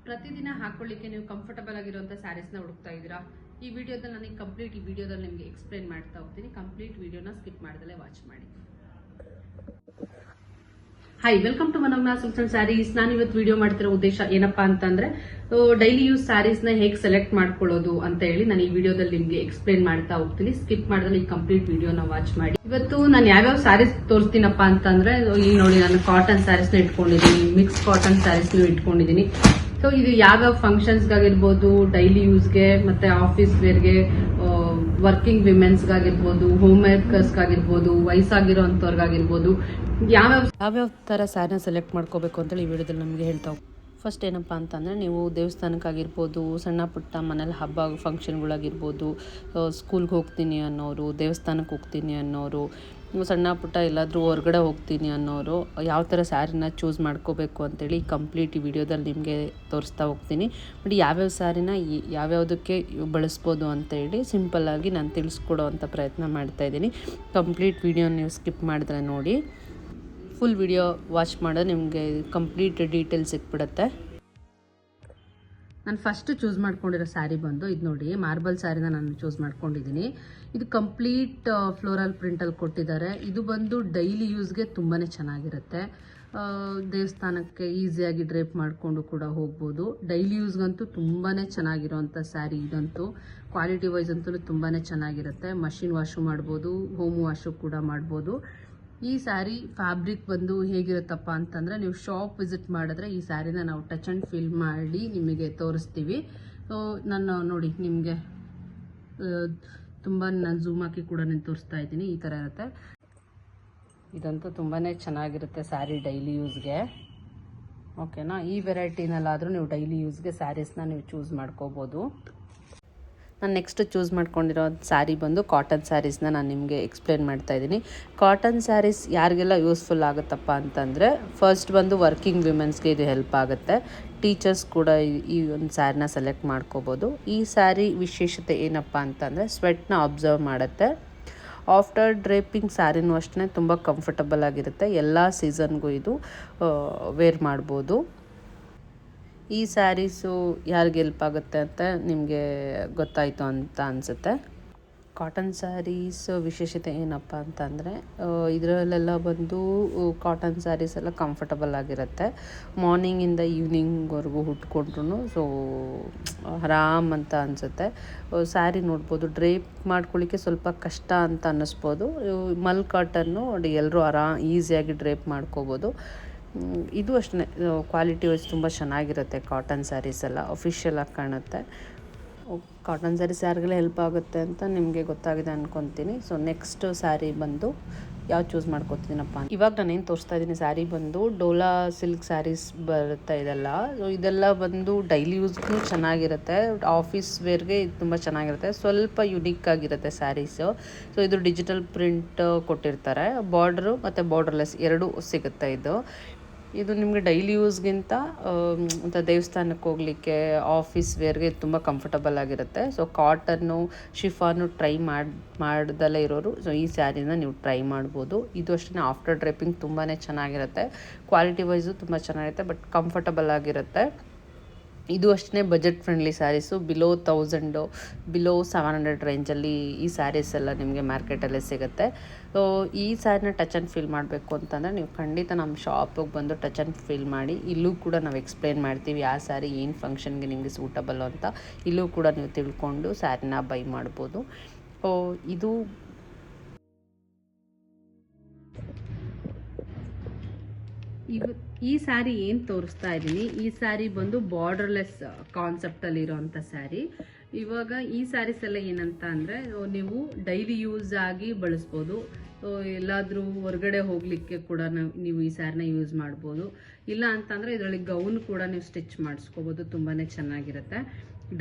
ಪ್ರತಿದಿನ ಹಾಕೊಳ್ಳಿಕ್ಕೆ ನೀವು ಕಂಫರ್ಟಬಲ್ ಆಗಿರುವಂಥ ಸ್ಯಾರೀಸ್ನ ಹುಡುಕ್ತಾ ಇದ್ದೀರಾ? ಈ ವಿಡಿಯೋದಲ್ಲಿ ನನಗೆ ಕಂಪ್ಲೀಟ್ ವಿಡಿಯೋದಲ್ಲಿ ನಿಮಗೆ ಎಕ್ಸ್ಪ್ಲೇನ್ ಮಾಡ್ತಾ ಹೋಗ್ತೀನಿ. ಕಂಪ್ಲೀಟ್ ವಿಡಿಯೋನ ಸ್ಕಿಪ್ ಮಾಡ್ದಲೇ ವಾಚ್ ಮಾಡಿ. Hi, welcome to Manogna silks and sarees. ನಾನು ಇವತ್ತು ವಿಡಿಯೋ ಮಾಡ್ತಿರೋ ಉದ್ದೇಶ ಏನಪ್ಪಾ ಅಂತಂದ್ರೆ ಡೈಲಿ ಯೂಸ್ ಸ್ಯಾರೀಸ್ ನ ಹೇಗೆ ಸೆಲೆಕ್ಟ್ ಮಾಡ್ಕೊಳ್ಳೋದು ಅಂತ ಹೇಳಿ ನಾನು ಈ ವಿಡಿಯೋದಲ್ಲಿ ನಿಮಗೆ ಎಕ್ಸ್ಪ್ಲೇನ್ ಮಾಡ್ತಾ ಹೋಗ್ತೀನಿ. ಸ್ಕಿಪ್ ಮಾಡಿದ್ರೆ ಈ ಕಂಪ್ಲೀಟ್ ವಿಡಿಯೋನ ವಾಚ್ ಮಾಡಿ. ಇವತ್ತು ನಾನು ಯಾವ್ಯಾವ ಸ್ಯಾರೀಸ್ ತೋರಿಸ್ತೀನಪ್ಪ ಅಂತಂದ್ರೆ, ಇಲ್ಲಿ ನೋಡಿ, ನಾನು ಕಾಟನ್ ಸ್ಯಾರೀಸ್ ನ ಇಟ್ಕೊಂಡಿದ್ದೀನಿ, ಮಿಕ್ಸ್ ಕಾಟನ್ ಸ್ಯಾರೀಸ್ ಇಟ್ಕೊಂಡಿದ್ದೀನಿ. ಸೊ ಇದು ಯಾವ್ಯಾವ ಫಂಕ್ಷನ್ಸ್ ಗಾಗಿರ್ಬೋದು, ಡೈಲಿ ಯೂಸ್ಗೆ, ಮತ್ತೆ ಆಫೀಸ್ ವೇರ್ಗೆ, ವರ್ಕಿಂಗ್ ವಿಮೆನ್ಸ್ಗಾಗಿರ್ಬೋದು, ಹೋಮ್ ಮೇಕರ್ಸ್ಗಾಗಿರ್ಬೋದು, ವಯಸ್ಸಾಗಿರೋಂಥವ್ರಿಗಾಗಿರ್ಬೋದು, ಯಾವ್ಯಾವ ಥರ ಸ್ಯಾರಿನ ಸೆಲೆಕ್ಟ್ ಮಾಡ್ಕೋಬೇಕು ಅಂತೇಳಿ ಈ ವಿಡಿಯೋದಲ್ಲಿ ನಮಗೆ ಹೇಳ್ತಾ ಹೋಗ್ತೀವಿ. ಫಸ್ಟ್ ಏನಪ್ಪ ಅಂತಂದರೆ, ನೀವು ದೇವಸ್ಥಾನಕ್ಕಾಗಿರ್ಬೋದು, ಸಣ್ಣ ಪುಟ್ಟ ಮನೇಲಿ ಹಬ್ಬ ಫಂಕ್ಷನ್ಗಳಾಗಿರ್ಬೋದು, ಸ್ಕೂಲ್ಗೆ ಹೋಗ್ತೀನಿ ಅನ್ನೋರು, ದೇವಸ್ಥಾನಕ್ಕೆ ಹೋಗ್ತೀನಿ ಅನ್ನೋರು, ಸಣ್ಣ ಪುಟ್ಟ ಎಲ್ಲಾದರೂ ಹೊರಗಡೆ ಹೋಗ್ತೀನಿ ಅನ್ನೋರು ಯಾವ ಥರ ಸ್ಯಾರಿನ ಚೂಸ್ ಮಾಡ್ಕೋಬೇಕು ಅಂತೇಳಿ ಕಂಪ್ಲೀಟ್ ಈ ವಿಡಿಯೋದಲ್ಲಿ ನಿಮಗೆ ತೋರಿಸ್ತಾ ಹೋಗ್ತೀನಿ. ಬಟ್ ಯಾವ್ಯಾವ ಸ್ಯಾರಿನ ಯಾವ್ಯಾವುದಕ್ಕೆ ಬಳಸ್ಬೋದು ಅಂತೇಳಿ ಸಿಂಪಲ್ಲಾಗಿ ನಾನು ತಿಳಿಸ್ಕೊಡೋ ಅಂಥ ಪ್ರಯತ್ನ ಮಾಡ್ತಾಯಿದ್ದೀನಿ. ಕಂಪ್ಲೀಟ್ ವಿಡಿಯೋ ನೀವು ಸ್ಕಿಪ್ ಮಾಡಿದ್ರೆ ನೋಡಿ, ಫುಲ್ ವಿಡಿಯೋ ವಾಚ್ ಮಾಡಿದ್ರೆ ನಿಮಗೆ ಕಂಪ್ಲೀಟ್ ಡೀಟೇಲ್ಸ್ ಸಿಕ್ಬಿಡುತ್ತೆ. ನಾನು ಫಸ್ಟ್ ಚೂಸ್ ಮಾಡ್ಕೊಂಡಿರೋ ಸ್ಯಾರಿ ಬಂದು ಇದು ನೋಡಿ, ಮಾರ್ಬಲ್ ಸ್ಯಾರಿನ ನಾನು ಚೂಸ್ ಮಾಡ್ಕೊಂಡಿದ್ದೀನಿ. ಇದು ಕಂಪ್ಲೀಟ್ ಫ್ಲೋರಲ್ ಪ್ರಿಂಟಲ್ಲಿ ಕೊಟ್ಟಿದ್ದಾರೆ. ಇದು ಬಂದು ಡೈಲಿ ಯೂಸ್ಗೆ ತುಂಬಾ ಚೆನ್ನಾಗಿರುತ್ತೆ. ದೇವಸ್ಥಾನಕ್ಕೆ ಈಸಿಯಾಗಿ ಡ್ರೇಪ್ ಮಾಡಿಕೊಂಡು ಕೂಡ ಹೋಗ್ಬೋದು. ಡೈಲಿ ಯೂಸ್ಗಂತೂ ತುಂಬಾ ಚೆನ್ನಾಗಿರೋವಂಥ ಸ್ಯಾರಿ ಇದಂತೂ. ಕ್ವಾಲಿಟಿ ವೈಸ್ ಅಂತೂ ತುಂಬಾ ಚೆನ್ನಾಗಿರುತ್ತೆ. ಮಷಿನ್ ವಾಶು ಮಾಡ್ಬೋದು, ಹೋಮ್ ವಾಶು ಕೂಡ ಮಾಡ್ಬೋದು. ಈ ಸ್ಯಾರಿ ಫ್ಯಾಬ್ರಿಕ್ ಬಂದು ಹೇಗಿರುತ್ತಪ್ಪ ಅಂತಂದರೆ, ನೀವು ಶಾಪ್ ವಿಸಿಟ್ ಮಾಡಿದ್ರೆ ಈ ಸ್ಯಾರಿನ ನಾವು ಟಚ್ ಆ್ಯಂಡ್ ಫೀಲ್ ಮಾಡಿ ನಿಮಗೆ ತೋರಿಸ್ತೀವಿ. ಸೊ ನಾನು ನೋಡಿ ನಿಮಗೆ ತುಂಬ ನಾನು ಝೂಮ್ ಹಾಕಿ ಕೂಡ ನಾನು ತೋರಿಸ್ತಾ ಇದ್ದೀನಿ. ಈ ಥರ ಇರುತ್ತೆ. ಇದಂತೂ ತುಂಬಾ ಚೆನ್ನಾಗಿರುತ್ತೆ ಸ್ಯಾರಿ ಡೈಲಿ ಯೂಸ್ಗೆ. ಓಕೆನಾ? ಈ ವೆರೈಟಿನಲ್ಲಾದರೂ ನೀವು ಡೈಲಿ ಯೂಸ್ಗೆ ಸ್ಯಾರೀಸ್ನ ನೀವು ಚೂಸ್ ಮಾಡ್ಕೋಬೋದು. ನಾನು ನೆಕ್ಸ್ಟ್ ಚೂಸ್ ಮಾಡ್ಕೊಂಡಿರೋ ಸ್ಯಾರಿ ಬಂದು ಕಾಟನ್ ಸ್ಯಾರೀಸ್ನ ನಾನು ನಿಮಗೆ ಎಕ್ಸ್ಪ್ಲೇನ್ ಮಾಡ್ತಾ ಇದ್ದೀನಿ. ಕಾಟನ್ ಸ್ಯಾರೀಸ್ ಯಾರಿಗೆಲ್ಲ ಯೂಸ್ಫುಲ್ ಆಗುತ್ತಪ್ಪ ಅಂತಂದರೆ, ಫಸ್ಟ್ ಬಂದು ವರ್ಕಿಂಗ್ ವಿಮೆನ್ಸ್ಗೆ ಇದು ಹೆಲ್ಪ್ ಆಗುತ್ತೆ. ಟೀಚರ್ಸ್ ಕೂಡ ಈ ಒಂದು ಸ್ಯಾರಿನ ಸೆಲೆಕ್ಟ್ ಮಾಡ್ಕೋಬೋದು. ಈ ಸ್ಯಾರಿ ವಿಶೇಷತೆ ಏನಪ್ಪ ಅಂತಂದರೆ, ಸ್ವೆಟ್ನ ಅಬ್ಸರ್ವ್ ಮಾಡುತ್ತೆ. ಆಫ್ಟರ್ ಡ್ರೇಪಿಂಗ್ ಸ್ಯಾರಿನೂ ಅಷ್ಟೇ ತುಂಬ ಕಂಫರ್ಟಬಲ್ ಆಗಿರುತ್ತೆ. ಎಲ್ಲ ಸೀಸನ್ಗೂ ಇದು ವೇರ್ ಮಾಡ್ಬೋದು. ಈ ಸ್ಯಾರೀಸು ಯಾರಿಗೆ ಹೆಲ್ಪ್ ಆಗುತ್ತೆ ಅಂತ ನಿಮಗೆ ಗೊತ್ತಾಯಿತು ಅಂತ ಅನಿಸುತ್ತೆ. ಕಾಟನ್ ಸ್ಯಾರೀಸ್ ವಿಶೇಷತೆ ಏನಪ್ಪ ಅಂತಂದರೆ, ಇದರಲ್ಲೆಲ್ಲ ಬಂದು ಕಾಟನ್ ಸ್ಯಾರೀಸ್ ಎಲ್ಲ ಕಂಫರ್ಟಬಲ್ ಆಗಿರುತ್ತೆ. ಮಾರ್ನಿಂಗಿಂದ ಈವ್ನಿಂಗ್ವರೆಗೂ ಉಟ್ಕೊಂಡ್ರು ಸೊ ಆರಾಮ್ ಅಂತ ಅನಿಸುತ್ತೆ. ಸ್ಯಾರಿ ನೋಡ್ಬೋದು, ಡ್ರೇಪ್ ಮಾಡ್ಕೊಳ್ಳಿಕ್ಕೆ ಸ್ವಲ್ಪ ಕಷ್ಟ ಅಂತ ಅನ್ನಿಸ್ಬೋದು. ಮಲ್ ಕಾಟನ್ನು ಎಲ್ಲರೂ ಈಸಿಯಾಗಿ ಡ್ರೇಪ್ ಮಾಡ್ಕೋಬೋದು. ಇದು ಅಷ್ಟೇ ಕ್ವಾಲಿಟಿ ವೈಸ್ ತುಂಬ ಚೆನ್ನಾಗಿರುತ್ತೆ. ಕಾಟನ್ ಸ್ಯಾರೀಸ್ ಎಲ್ಲ ಅಫಿಷಿಯಲ್ ಆಗಿ ಕಾಣುತ್ತೆ. ಕಾಟನ್ ಸ್ಯಾರೀಸ್ ಯಾರಿಗೆಲ್ಲ ಹೆಲ್ಪ್ ಆಗುತ್ತೆ ಅಂತ ನಿಮಗೆ ಗೊತ್ತಾಗಿದೆ ಅಂದ್ಕೊತೀನಿ. ಸೊ ನೆಕ್ಸ್ಟ್ ಸ್ಯಾರಿ ಬಂದು ಯಾವ್ದು ಚೂಸ್ ಮಾಡ್ಕೊತೀನಪ್ಪ, ಇವಾಗ ನಾನೇನು ತೋರಿಸ್ತಾ ಇದ್ದೀನಿ ಸ್ಯಾರಿ ಬಂದು ಡೋಲಾ ಸಿಲ್ಕ್ ಸ್ಯಾರೀಸ್ ಬರುತ್ತೆ ಇದೆಲ್ಲ. ಸೊ ಇದೆಲ್ಲ ಬಂದು ಡೈಲಿ ಯೂಸ್ಗೂ ಚೆನ್ನಾಗಿರುತ್ತೆ, ಆಫೀಸ್ ವೇರ್ಗೆ ಇದು ತುಂಬ ಚೆನ್ನಾಗಿರುತ್ತೆ. ಸ್ವಲ್ಪ ಯುನೀಕ್ ಆಗಿರುತ್ತೆ ಸ್ಯಾರೀಸು. ಸೊ ಇದು ಡಿಜಿಟಲ್ ಪ್ರಿಂಟ್ ಕೊಟ್ಟಿರ್ತಾರೆ. ಬಾರ್ಡ್ರು ಮತ್ತು ಬಾರ್ಡರ್ಲೆಸ್ ಎರಡೂ ಸಿಗುತ್ತೆ. ಇದು ನಿಮಗೆ ಡೈಲಿ ಯೂಸ್ಗಿಂತ ಅಂತ ದೇವಸ್ಥಾನಕ್ಕೆ ಹೋಗಲಿಕ್ಕೆ, ಆಫೀಸ್ ವೇರ್ಗೆ ತುಂಬ ಕಂಫರ್ಟಬಲ್ ಆಗಿರುತ್ತೆ. ಸೊ ಕಾಟನ್ನು, ಶಿಫಾನು ಟ್ರೈ ಮಾಡ್ದಲೇ ಇರೋರು ಸೊ ಈ ಸ್ಯಾರಿನ ನೀವು ಟ್ರೈ ಮಾಡ್ಬೋದು. ಇದು ಅಷ್ಟೇ ಆಫ್ಟರ್ ಡ್ರೇಪಿಂಗ್ ತುಂಬಾ ಚೆನ್ನಾಗಿರುತ್ತೆ. ಕ್ವಾಲಿಟಿ ವೈಸು ತುಂಬ ಚೆನ್ನಾಗಿರುತ್ತೆ, ಬಟ್ ಕಂಫರ್ಟಬಲ್ ಆಗಿರುತ್ತೆ. ಇದು ಅಷ್ಟೇ budget friendly sarees. Below 1000, below 700 ರೇಂಜಲ್ಲಿ ಈ ಸ್ಯಾರೀಸ್ ಎಲ್ಲ ನಿಮಗೆ ಮಾರ್ಕೆಟಲ್ಲೇ ಸಿಗುತ್ತೆ. ಸೊ ಈ ಸ್ಯಾರಿನ ಟಚ್ ಆ್ಯಂಡ್ ಫೀಲ್ ಮಾಡಬೇಕು ಅಂತಂದರೆ ನೀವು ಖಂಡಿತ ನಮ್ಮ ಶಾಪಿಗೆ ಬಂದು ಟಚ್ ಆ್ಯಂಡ್ ಫೀಲ್ ಮಾಡಿ. ಇಲ್ಲೂ ಕೂಡ ನಾವು ಎಕ್ಸ್ಪ್ಲೇನ್ ಮಾಡ್ತೀವಿ ಯಾವ ಸ್ಯಾರಿ ಏನು ಫಂಕ್ಷನ್ಗೆ ನಿಮಗೆ ಸೂಟಬಲ್ ಅಂತ. ಇಲ್ಲೂ ಕೂಡ ನೀವು ತಿಳ್ಕೊಂಡು ಸ್ಯಾರಿನ ಬೈ ಮಾಡ್ಬೋದು. ಇದು ಈ ಸ್ಯಾರಿ ಏನು ತೋರಿಸ್ತಾ ಇದ್ದೀನಿ, ಈ ಸ್ಯಾರಿ ಬಂದು ಬಾರ್ಡರ್ಲೆಸ್ ಕಾನ್ಸೆಪ್ಟಲ್ಲಿ ಇರೋವಂಥ ಸ್ಯಾರಿ. ಇವಾಗ ಈ ಸ್ಯಾರೀಸ್ ಎಲ್ಲ ಏನಂತ ಅಂದರೆ, ನೀವು ಡೈಲಿ ಯೂಸ್ ಆಗಿ ಬಳಸ್ಬೋದು. ಎಲ್ಲಾದರೂ ಹೊರಗಡೆ ಹೋಗಲಿಕ್ಕೆ ಕೂಡ ನೀವು ಈ ಸ್ಯಾರಿನ ಯೂಸ್ ಮಾಡ್ಬೋದು. ಇಲ್ಲ ಅಂತಂದರೆ ಇದರಲ್ಲಿ ಗೌನ್ ಕೂಡ ನೀವು ಸ್ಟಿಚ್ ಮಾಡಿಸ್ಕೋಬೋದು. ತುಂಬಾ ಚೆನ್ನಾಗಿರುತ್ತೆ.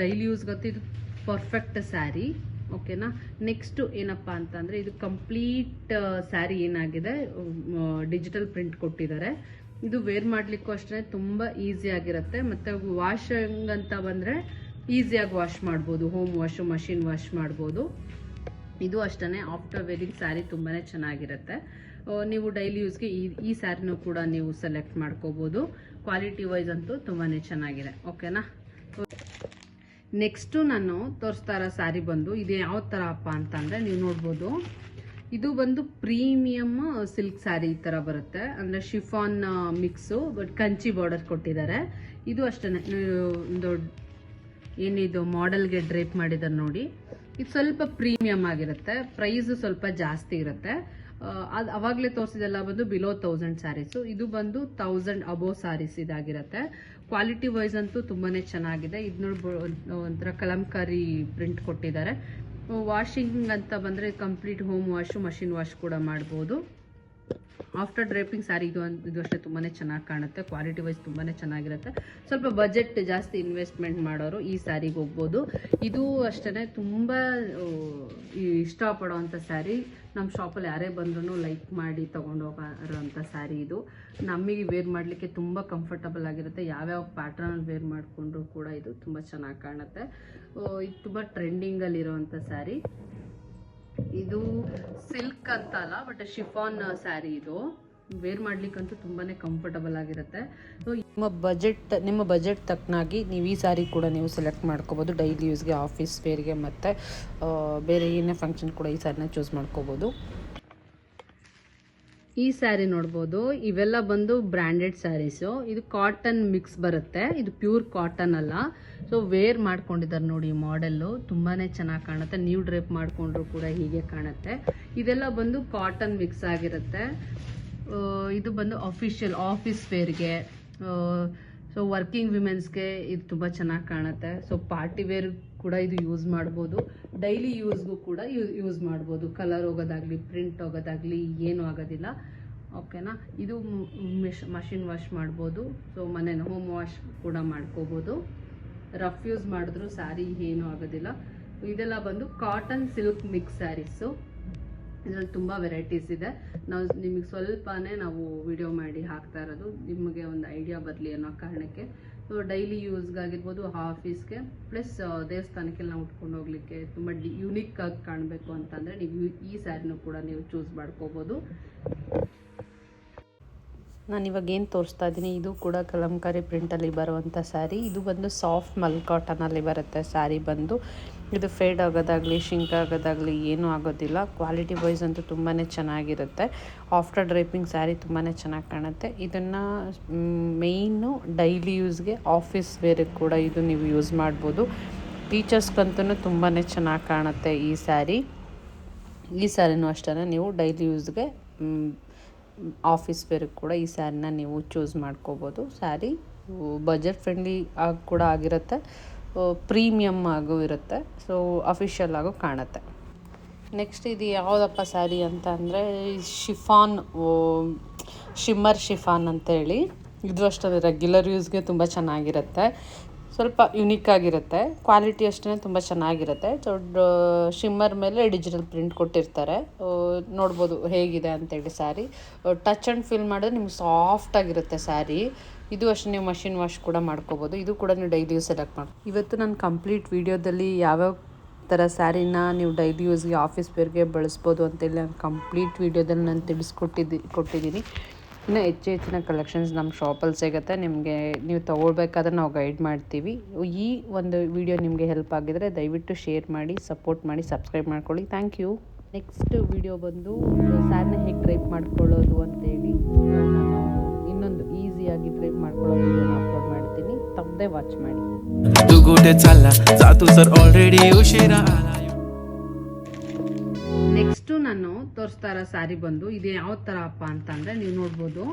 ಡೈಲಿ ಯೂಸ್ಗಂತೂ ಇದು ಪರ್ಫೆಕ್ಟ್ ಸ್ಯಾರಿ. ಓಕೆನಾ? ನೆಕ್ಸ್ಟು ಏನಪ್ಪ ಅಂತಂದರೆ, ಇದು ಕಂಪ್ಲೀಟ್ ಸ್ಯಾರಿ ಏನಾಗಿದೆ ಡಿಜಿಟಲ್ ಪ್ರಿಂಟ್ ಕೊಟ್ಟಿದ್ದಾರೆ. ಇದು ವೇರ್ ಮಾಡಲಿಕ್ಕೂ ಅಷ್ಟೇ ತುಂಬ ಈಸಿ ಆಗಿರುತ್ತೆ. ಮತ್ತು ವಾಷಿಂಗ್ ಅಂತ ಬಂದರೆ ಈಸಿಯಾಗಿ ವಾಶ್ ಮಾಡ್ಬೋದು. ಹೋಮ್ ವಾಶು, ಮಷಿನ್ ವಾಶ್ ಮಾಡ್ಬೋದು. ಇದು ಅಷ್ಟೇ ಆಫ್ಟರ್ ವೇರಿಂಗ್ ಸ್ಯಾರಿ ತುಂಬಾ ಚೆನ್ನಾಗಿರುತ್ತೆ. ನೀವು ಡೈಲಿ ಯೂಸ್ಗೆ ಈ ಸ್ಯಾರಿನೂ ಕೂಡ ನೀವು ಸೆಲೆಕ್ಟ್ ಮಾಡ್ಕೋಬೋದು. ಕ್ವಾಲಿಟಿ ವೈಸ್ ಅಂತೂ ತುಂಬಾ ಚೆನ್ನಾಗಿದೆ. ಓಕೆನಾ. ನೆಕ್ಸ್ಟು ನಾನು ತೋರಿಸ್ತಾ ಇರೋ ಸ್ಯಾರಿ ಬಂದು ಇದು ಯಾವ ಥರ ಅಪ್ಪ ಅಂತಂದರೆ ನೀವು ನೋಡ್ಬೋದು, ಇದು ಬಂದು ಪ್ರೀಮಿಯಮ್ ಸಿಲ್ಕ್ ಸ್ಯಾರಿ ಈ ಥರ ಬರುತ್ತೆ. ಅಂದರೆ chiffon mix but Kanchi border ಕೊಟ್ಟಿದ್ದಾರೆ. ಇದು ಅಷ್ಟೇ ಒಂದು ಏನಿದು ಮಾಡೆಲ್ಗೆ ಡ್ರೇಪ್ ಮಾಡಿದ್ದಾರೆ ನೋಡಿ. ಇದು ಸ್ವಲ್ಪ ಪ್ರೀಮಿಯಮ್ ಆಗಿರುತ್ತೆ, ಪ್ರೈಸು ಸ್ವಲ್ಪ ಜಾಸ್ತಿ ಇರುತ್ತೆ. ಅದು ಅವಾಗಲೇ ತೋರಿಸಿದೆಲ್ಲ ಬಂದು ಬಿಲೋ 1000 ಸ್ಯಾರೀಸು, ಇದು ಬಂದು 1000 ಅಬೋವ್ ಸ್ಯಾರೀಸ್ ಇದಾಗಿರುತ್ತೆ. ಕ್ವಾಲಿಟಿ ವೈಸ್ ಅಂತೂ ತುಂಬಾ ಚೆನ್ನಾಗಿದೆ. ಇದು ನೋಡ್ಬೋದು ಒಂಥರ ಕಲಂಕಾರಿ ಪ್ರಿಂಟ್ ಕೊಟ್ಟಿದ್ದಾರೆ. ವಾಷಿಂಗ್ ಅಂತ ಬಂದರೆ complete home wash, machine wash ಕೂಡ ಮಾಡ್ಬೋದು. ಆಫ್ಟರ್ ಡ್ರೇಪಿಂಗ್ ಸ್ಯಾರಿ ಇದು ಅಷ್ಟೇ ತುಂಬಾ ಚೆನ್ನಾಗಿ ಕಾಣುತ್ತೆ. ಕ್ವಾಲಿಟಿ ವೈಸ್ ತುಂಬಾ ಚೆನ್ನಾಗಿರುತ್ತೆ. ಸ್ವಲ್ಪ ಬಜೆಟ್ ಜಾಸ್ತಿ ಇನ್ವೆಸ್ಟ್ಮೆಂಟ್ ಮಾಡೋರು ಈ ಸ್ಯಾರಿಗೆ ಹೋಗ್ಬೋದು. ಇದು ಅಷ್ಟೇ ತುಂಬ ಇಷ್ಟಪಡೋವಂಥ ಸ್ಯಾರಿ. ನಮ್ಮ ಶಾಪಲ್ಲಿ ಯಾರೇ ಬಂದ್ರೂ ಲೈಕ್ ಮಾಡಿ ತೊಗೊಂಡೋಗೋಂಥ ಸ್ಯಾರಿ ಇದು. ನಮಗೆ ವೇರ್ ಮಾಡಲಿಕ್ಕೆ ತುಂಬ ಕಂಫರ್ಟಬಲ್ ಆಗಿರುತ್ತೆ. ಯಾವ್ಯಾವ ಪ್ಯಾಟ್ರನ್ ವೇರ್ ಮಾಡಿಕೊಂಡ್ರು ಕೂಡ ಇದು ತುಂಬ ಚೆನ್ನಾಗಿ ಕಾಣುತ್ತೆ. ಇದು ತುಂಬ ಟ್ರೆಂಡಿಂಗಲ್ಲಿರೋವಂಥ ಸ್ಯಾರಿ. ಇದು ಸಿಲ್ಕ್ ಅಂತ ಅಲ್ಲ, ಬಟ್ ಶಿಫಾನ್ ಸ್ಯಾರಿ. ಇದು ವೇರ್ ಮಾಡ್ಲಿಕ್ಕಂತೂ ತುಂಬಾನೇ ಕಂಫರ್ಟಬಲ್ ಆಗಿರುತ್ತೆ. ಸೊ ನಿಮ್ಮ ಬಜೆಟ್ ತಕ್ಕನಾಗಿ ನೀವು ಈ ಸ್ಯಾರಿ ಕೂಡ ನೀವು ಸೆಲೆಕ್ಟ್ ಮಾಡ್ಕೋಬೋದು. ಡೈಲಿ ಯೂಸ್ಗೆ, ಆಫೀಸ್ ವೇರ್ಗೆ ಮತ್ತು ಬೇರೆ ಏನೇ ಫಂಕ್ಷನ್ ಕೂಡ ಈ ಸ್ಯಾರಿನ ಚೂಸ್ ಮಾಡ್ಕೋಬೋದು. ಈ ಸ್ಯಾರಿ ನೋಡ್ಬೋದು, ಇವೆಲ್ಲ ಬಂದು ಬ್ರ್ಯಾಂಡೆಡ್ ಸ್ಯಾರೀಸು. ಇದು ಕಾಟನ್ ಮಿಕ್ಸ್ ಬರುತ್ತೆ, ಇದು ಪ್ಯೂರ್ ಕಾಟನ್ ಅಲ್ಲ. ಸೊ ವೇರ್ ಮಾಡ್ಕೊಂಡಿದ್ದಾರೆ ನೋಡಿ ಈ ಮಾಡೆಲ್ಲು, ತುಂಬಾ ಚೆನ್ನಾಗಿ ಕಾಣುತ್ತೆ. ನೀವು ಡ್ರೇಪ್ ಮಾಡಿಕೊಂಡ್ರು ಕೂಡ ಹೀಗೆ ಕಾಣುತ್ತೆ. ಇದೆಲ್ಲ ಬಂದು ಕಾಟನ್ ಮಿಕ್ಸ್ ಆಗಿರುತ್ತೆ. ಇದು ಬಂದು ಅಫಿಷಿಯಲ್ ಆಫೀಸ್ ವೇರ್ಗೆ, ಸೊ ವರ್ಕಿಂಗ್ ವಿಮೆನ್ಸ್ಗೆ ಇದು ತುಂಬ ಚೆನ್ನಾಗಿ ಕಾಣುತ್ತೆ. ಸೊ ಪಾರ್ಟಿ ವೇರ್ ಕೂಡ ಇದು ಯೂಸ್ ಮಾಡ್ಬೋದು, ಡೈಲಿ ಯೂಸ್ಗೂ ಕೂಡ ಯೂಸ್ ಮಾಡ್ಬೋದು. ಕಲರ್ ಹೋಗೋದಾಗಲಿ, ಪ್ರಿಂಟ್ ಹೋಗೋದಾಗಲಿ ಏನೂ ಆಗೋದಿಲ್ಲ. ಓಕೆನಾ. ಇದು ಮಷಿನ್ ವಾಶ್ ಮಾಡ್ಬೋದು. ಸೊ ಮನೇನ ಹೋಮ್ ವಾಶ್ ಕೂಡ ಮಾಡ್ಕೋಬೋದು. ರಫ್ ಯೂಸ್ ಮಾಡಿದ್ರು ಸ್ಯಾರಿ ಏನೂ ಆಗೋದಿಲ್ಲ. ಇದೆಲ್ಲ ಬಂದು ಕಾಟನ್ ಸಿಲ್ಕ್ ಮಿಕ್ಸ್ ಸ್ಯಾರೀಸು. ಇದರಲ್ಲಿ ತುಂಬ ವೆರೈಟೀಸ್ ಇದೆ. ನಿಮಗೆ ಸ್ವಲ್ಪನೇ ನಾವು ವಿಡಿಯೋ ಮಾಡಿ ಹಾಕ್ತಾ ಇರೋದು, ನಿಮಗೆ ಒಂದು ಐಡಿಯಾ ಬರಲಿ ಅನ್ನೋ ಕಾರಣಕ್ಕೆ. ಸೊ ಡೈಲಿ ಯೂಸ್ಗಾಗಿರ್ಬೋದು, ಆಫೀಸ್ಗೆ, ಪ್ಲಸ್ ದೇವಸ್ಥಾನಕ್ಕೆಲ್ಲ ನಾವು ಉಟ್ಕೊಂಡು ಹೋಗ್ಲಿಕ್ಕೆ ತುಂಬ ಯುನೀಕ್ ಆಗಿ ಕಾಣಬೇಕು ಅಂತಂದರೆ ನೀವು ಈ ಸ್ಯಾರಿನೂ ಕೂಡ ನೀವು ಚೂಸ್ ಮಾಡ್ಕೋಬೋದು. ನಾನು ಇವಾಗ ಏನು ತೋರಿಸ್ತಾ ಇದ್ದೀನಿ ಇದು ಕೂಡ ಕಲಂಕಾರಿ ಪ್ರಿಂಟಲ್ಲಿ ಬರುವಂಥ ಸ್ಯಾರಿ. ಇದು ಬಂದು ಸಾಫ್ಟ್ ಮಲ್ ಕಾಟನಲ್ಲಿ ಬರುತ್ತೆ ಸ್ಯಾರಿ ಬಂದು. ಇದು ಫೇಡ್ ಆಗೋದಾಗಲಿ, ಶಿಂಕ್ ಆಗೋದಾಗಲಿ ಏನೂ ಆಗೋದಿಲ್ಲ. ಕ್ವಾಲಿಟಿ ವೈಸ್ ಅಂತೂ ತುಂಬಾ ಚೆನ್ನಾಗಿರುತ್ತೆ. ಆಫ್ಟರ್ ಡ್ರೇಪಿಂಗ್ ಸ್ಯಾರಿ ತುಂಬಾ ಚೆನ್ನಾಗಿ ಕಾಣುತ್ತೆ. ಇದನ್ನು ಮೇಯ್ನು ಡೈಲಿ ಯೂಸ್ಗೆ, ಆಫೀಸ್ ವೇರಿಗೆ ಕೂಡ ಇದು ನೀವು ಯೂಸ್ ಮಾಡ್ಬೋದು. ಟೀಚರ್ಸ್ಗಂತೂ ತುಂಬಾ ಚೆನ್ನಾಗಿ ಕಾಣುತ್ತೆ ಈ ಸ್ಯಾರಿ. ಈ ಸ್ಯಾರಿನೂ ಅಷ್ಟೇ ನೀವು ಡೈಲಿ ಯೂಸ್ಗೆ, ಆಫೀಸ್ ವೇರಿಗೆ ಕೂಡ ಈ ಸ್ಯಾರಿನ ನೀವು ಚೂಸ್ ಮಾಡ್ಕೋಬೋದು. ಸ್ಯಾರಿ ಬಜೆಟ್ ಫ್ರೆಂಡ್ಲಿ ಆಗಿ ಕೂಡ ಆಗಿರುತ್ತೆ, ಪ್ರೀಮಿಯಮ್ ಆಗೂ ಇರುತ್ತೆ. ಸೊ ಅಫಿಷಿಯಲ್ ಆಗು ಕಾಣುತ್ತೆ. ನೆಕ್ಸ್ಟ್ ಇದು ಯಾವುದಪ್ಪ ಸ್ಯಾರಿ ಅಂತ ಅಂದರೆ ಶಿಮ್ಮರ್ ಶಿಫಾನ್ ಅಂತೇಳಿ. ಇದು ಅಷ್ಟೇ ರೆಗ್ಯುಲರ್ ಯೂಸ್ಗೆ ತುಂಬ ಚೆನ್ನಾಗಿರುತ್ತೆ. ಸ್ವಲ್ಪ ಯುನೀಕ್ ಆಗಿರುತ್ತೆ. ಕ್ವಾಲಿಟಿ ಅಷ್ಟೇ ತುಂಬ ಚೆನ್ನಾಗಿರುತ್ತೆ. ಶಿಮ್ಮರ್ ಮೇಲೆ ಡಿಜಿಟಲ್ ಪ್ರಿಂಟ್ ಕೊಟ್ಟಿರ್ತಾರೆ. ನೋಡ್ಬೋದು ಹೇಗಿದೆ ಅಂತೇಳಿ ಸ್ಯಾರಿ. ಟಚ್ ಆ್ಯಂಡ್ ಫೀಲ್ ಮಾಡಿದ್ರೆ ನಿಮ್ಗೆ ಸಾಫ್ಟಾಗಿರುತ್ತೆ ಸ್ಯಾರಿ. ಇದು ಅಷ್ಟೇ ನೀವು ಮಷಿನ್ ವಾಶ್ ಕೂಡ ಮಾಡ್ಕೋಬೋದು. ಇದು ಕೂಡ ನೀವು ಡೈಲಿ ಯೂಸ್ ಸೆಲೆಕ್ಟ್ ಮಾಡಿ. ಇವತ್ತು ನಾನು ಕಂಪ್ಲೀಟ್ ವೀಡಿಯೋದಲ್ಲಿ ಯಾವ್ಯಾವ ಥರ ಸ್ಯಾರಿನ ನೀವು ಡೈಲಿ ಯೂಸ್ಗೆ, ಆಫೀಸ್ ವೇರ್ಗೆ ಬಳಸ್ಬೋದು ಅಂತೇಳಿ ನಾನು ಕಂಪ್ಲೀಟ್ ವೀಡಿಯೋದಲ್ಲಿ ನಾನು ಕೊಟ್ಟಿದ್ದೀನಿ. ಇನ್ನು ಹೆಚ್ಚಿನ ಕಲೆಕ್ಷನ್ಸ್ ನಮ್ಮ ಶಾಪಲ್ಲಿ ಸಿಗುತ್ತೆ. ನಿಮಗೆ ನೀವು ತೊಗೊಳ್ಬೇಕಾದ್ರೆ ನಾವು ಗೈಡ್ ಮಾಡ್ತೀವಿ. ಈ ಒಂದು ವಿಡಿಯೋ ನಿಮಗೆ ಹೆಲ್ಪ್ ಆಗಿದರೆ ದಯವಿಟ್ಟು ಶೇರ್ ಮಾಡಿ, ಸಪೋರ್ಟ್ ಮಾಡಿ, ಸಬ್ಸ್ಕ್ರೈಬ್ ಮಾಡ್ಕೊಳ್ಳಿ. Thank you. ನೆಕ್ಸ್ಟ್ ವಿಡಿಯೋ ಬಂದು ಸ್ಯಾರಿನ ಹೇಗೆ ಡ್ರೈಪ್ ಮಾಡ್ಕೊಳ್ಳೋದು ಅಂತೇಳಿ ನಾನು ಇನ್ನೊಂದು ಈಸಿಯಾಗಿ ಡ್ರೈಪ್ ಮಾಡ್ಕೊಳ್ಳೋ ವಿಡಿಯೋನ ಅಪ್ಲೋಡ್ ಮಾಡ್ತೀನಿ. ತಪ್ಪದೆ ವಾಚ್ ಮಾಡಿ. ನೆಕ್ಸ್ಟು ನಾನು ತೋರಿಸ್ತಾ ಇರೋ ಸ್ಯಾರಿ ಬಂದು ಇದು ಯಾವ ಥರ ಅಪ್ಪ ಅಂತಂದರೆ ನೀವು ನೋಡ್ಬೋದು,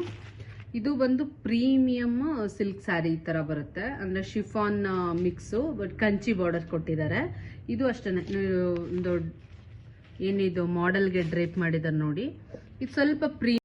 ಇದು ಬಂದು ಪ್ರೀಮಿಯಮ್ ಸಿಲ್ಕ್ ಸ್ಯಾರಿ ಈ ಥರ ಬರುತ್ತೆ. ಅಂದರೆ chiffon mix but Kanchi border ಕೊಟ್ಟಿದ್ದಾರೆ. ಇದು ಅಷ್ಟೇ ಒಂದು ಏನಿದು ಮಾಡೆಲ್ಗೆ ಡ್ರೇಪ್ ಮಾಡಿದ್ದಾರೆ ನೋಡಿ. ಇದು ಸ್ವಲ್ಪ